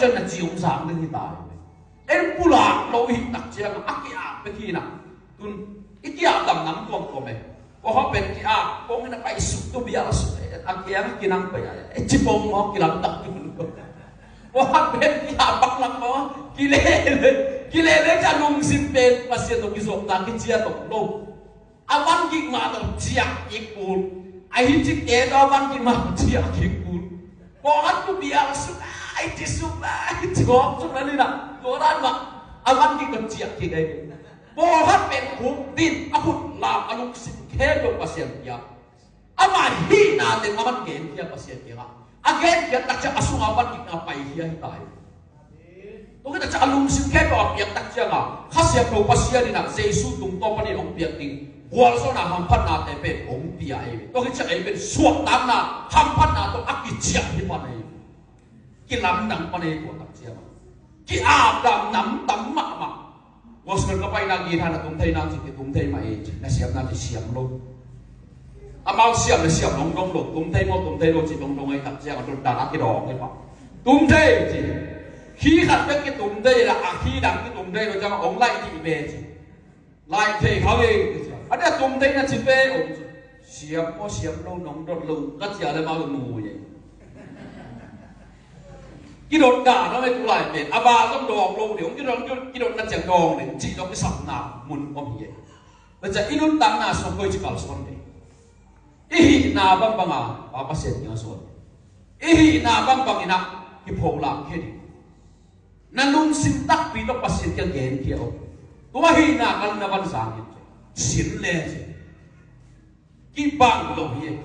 chân là chiều sáng đến hiện tại em pula lâu hiện đặc chiang akia bên khi nào tuần ít kia đầm nắm con của mình có họ bên kia con nó bay sụp tôi bia sụp akia cái năng phải chỉ bông họ kia làm đặc có họ bên kia bắc lăng nó kia lên cho lùng xin bên và xin tôi cái ruộng ta cái chia tổng đâu avan kia mà tôi chia ít cùn ai hít chiếc ghế đó avan kia mà chia ít cùn có họ tôi bia sụp ai chỉ sụp chỉ có sụp là đi nào có đàn mà avan kia còn chia kia đây bố hát bên khúc tin hút làm anh xin khe được pasien kia ama hi na tên avan gen kia pasien kia again kia tak cha asung avan kia ngapai kia hitai tôi kita cha alung xin khe được apiak tak cha nga khasiam do pasien ina jesu tung to pani ong piak ting wal so na hampat na te pe ong pia ai tôi kita ai ben suat tam na hampat na to aki chia hi panai ki lam dang panai ko tak cha ki dam nam tam ma ma Wasman kapay nagi na tumtay na si tumtay mai na siyam na si siyam lo. Amaw siyam na siyam long dong lo tumtay lo si dong dong ay tak siya kadun dan aki dong ay pa. Tumtay si khi khát cái tumtay là khi đằng cái tumtay lo chăng ông lại thì về si lại thìเขาเองอันนี้tumtay na si về ông siyam lo nong dong lo cái gì là mau ngu vậy. Cái đột đà nó mới lại về ba trong đòn luôn thì cái đột nó chẳng đòn để chỉ cho cái sập nào muốn có gì bây giờ ít lúc tăng nào xong coi chỉ bảo xong đấy ít nào băng băng bà sẽ nhớ xong ít nào băng băng ina cái phổ làm cái gì nó luôn xin tắc vì nó bà sẽ cái ghen kia tôi hi nào cần nó văn sáng như xin lên cái băng lâu vậy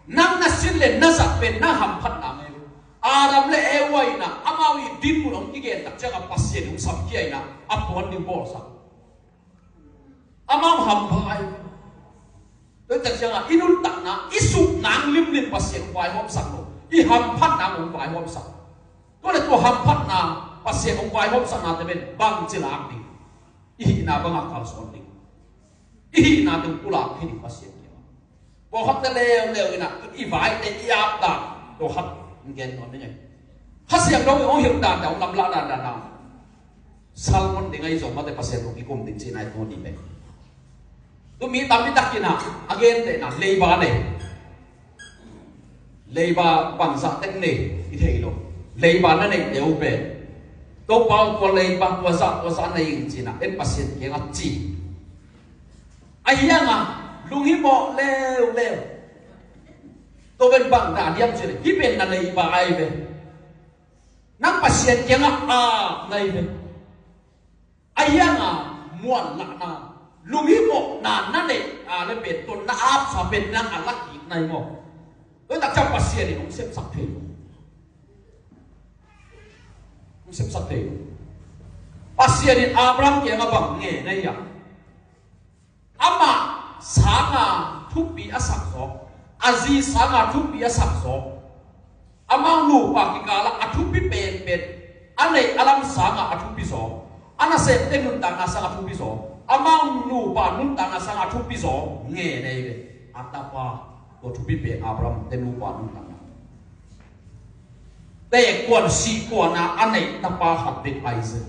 năng nó xin lên nó sập bên nó hầm phát nào Adam le eway na amawi dimul ong kigen tak changa pasien ong sabkiay na apuan ni borsa amam hambai tôi tak changa inul tak na isu nang lim pasien vai hom sak no I ham phat na ong vai hom sak to le to ham phat na pasien ong vai hom sak na te ben bang chilak ni I na bang akal son ni I na tung pula khini pasien ki bo hat le ina I vai te I ap da to hat gen non đấy hát xiêm đâu ông hiểu đàn ông làm la đàn nào salmon thì ngay giống mà để pasien ông cùng tính này thôi đi về tôi nghĩ tạm biết đặc gì nào again để là lấy ba bằng dạng cách này thì thấy rồi lấy ba nó này đều về tôi bảo qua lấy ba qua dạng này gì nào em pasien kia ngắt chỉ ai yang lung hi bộ leo tôi bên bằng đã điếm chuyện khi bên là lấy bà ai về nắng pasien kia này về ai muộn lạ lùng hi bộ năn này lên bên tuần áp sa bên năng lắc gì này mà tôi đặt trong pasien thì cũng xem sắc thế cũng xem sắc thế pasien thì Abraham kia mà bằng nghề này à ama sáng thúc bị sắc gió Aziz sangat thupi ya sakso amang lupa kikala athupi pen ane alam sangat athupi so ana septe nun tanga sangat athupi so amang lupa nun tanga sangat athupi so nge nei be atapa ko thupi pe Abraham te lupa nun tanga te kon si kona ane tapa hat be aise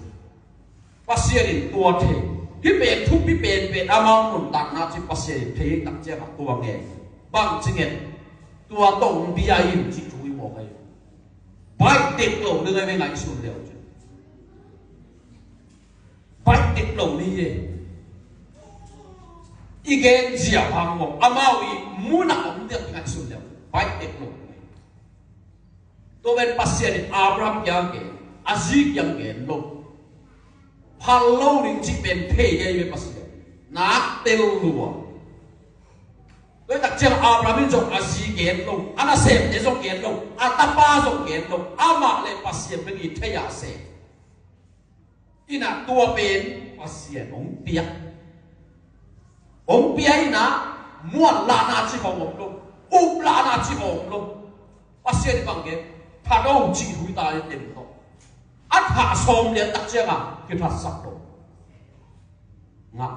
pasierin tua the hi pe thupi pen amang nun tanga chi pasierin the tak che ka tua nge bằng chính nghiệp tua tổng bia im chỉ chú ý một cái bài tiết lộ đưa ngay bên ngay xuống đều chứ bài tiết lộ đi gì ý kiến gì à bằng một amao ý muốn nào cũng được ngay xuống đều bài tiết lộ tôi bên pasien Abraham yang ke Aziz yang ke lo Paulo ning chỉ bên thế cái bên pasien nát tel luôn tôi đặt chân Abraham trong Aziz gen long, ana sem để trong gen long, atapa trong gen long, ama le pasien bagi thaya se. Ina tua pen pasien ong pia ina muan la na chi hong long, up la na chi hong long, pasien bang gen, thà đâu chỉ hui ta lên tiền đó, thà som liền đặt chân cái thà sắc đó, ngạc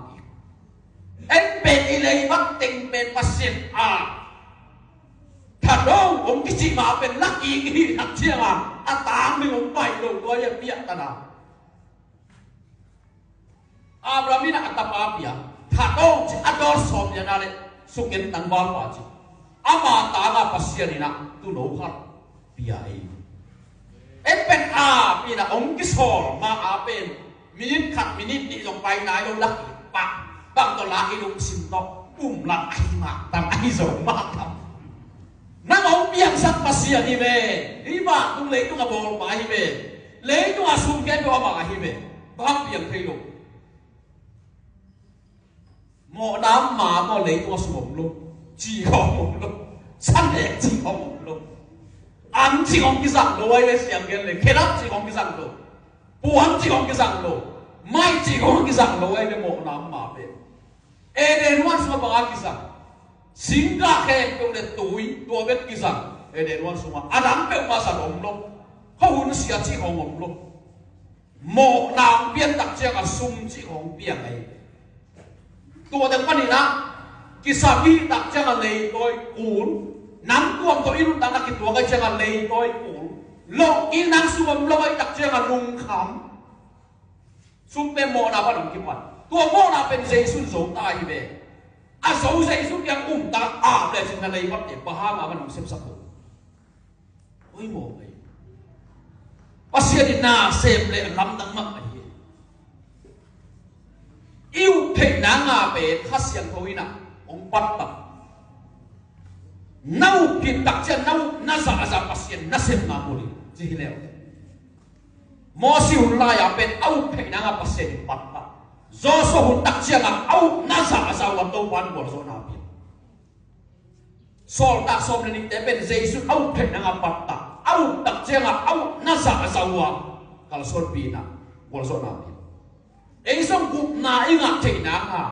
em bên ilay bắt tình bên pasien thà đâu ông cái gì mà bên lucky cái đặt chiang atang mi ngom pai lo ko ya pia tana Abrahamina atapa pia thadong ador som ya nale suken tanwal pa chi ama tanga pasianina tu no har pia ai pen a pina ong ki sol ma a pen minit khat minit ni jong pai nai lo lak pa bang to la i lu sim to la ai ma tam ai zo ma tam nang ong piang sak pasian hi me hi ma tung le tung a bol pa hi me le tung a sum ke do ma hi me bang piang thei lo mo nam ma mo le tung a sum lo chi hong lo san le chi hong lo ăn chỉ không cái rằng đồ ấy xem cái này kết chỉ không cái rằng đồ buồn chỉ không cái rằng đồ mai chỉ không cái rằng đồ ấy để một năm mà về để nuôi số bao cái rằng sinh ra cái trong để tuổi tuổi biết cái rằng để nuôi số mà Adam biết mà sao ông lo họ muốn xia chỉ không ông lo một năm biến đặc trưng là sung chỉ không biến này tuổi đến bao nhiêu na cái sao đi đặc trưng là lấy tôi cuốn nắm tuồng tôi in đang cái tuồng cái chân là lấy tôi cũ lộ in năng xuồng lôi đặc chân là lùng khắm xung bên mò nào bắt đầu kiếm mặt tuồng mò nào bên dây xuân giống tai về dấu dây xuân yang ta để xin là lấy bắt để bà mà bắt đầu xem sắp được ôi mò vậy bác sĩ đi na xem lại lắm đắng mắc này yêu thể nang về khát xiang thôi nè ông bắt tập nau kin tak chen nau na za pasien na sem na boli ji hileo mo siu la ya pen au phe na nga pasien pat ta zo so hun tak chen na au na za wa to wan bol zo na pi sol ta som ni te pen jesu au phe na nga pat ta au tak chen na au na za wa kal son pi na bol zo na pi ei song gup na inga the na nga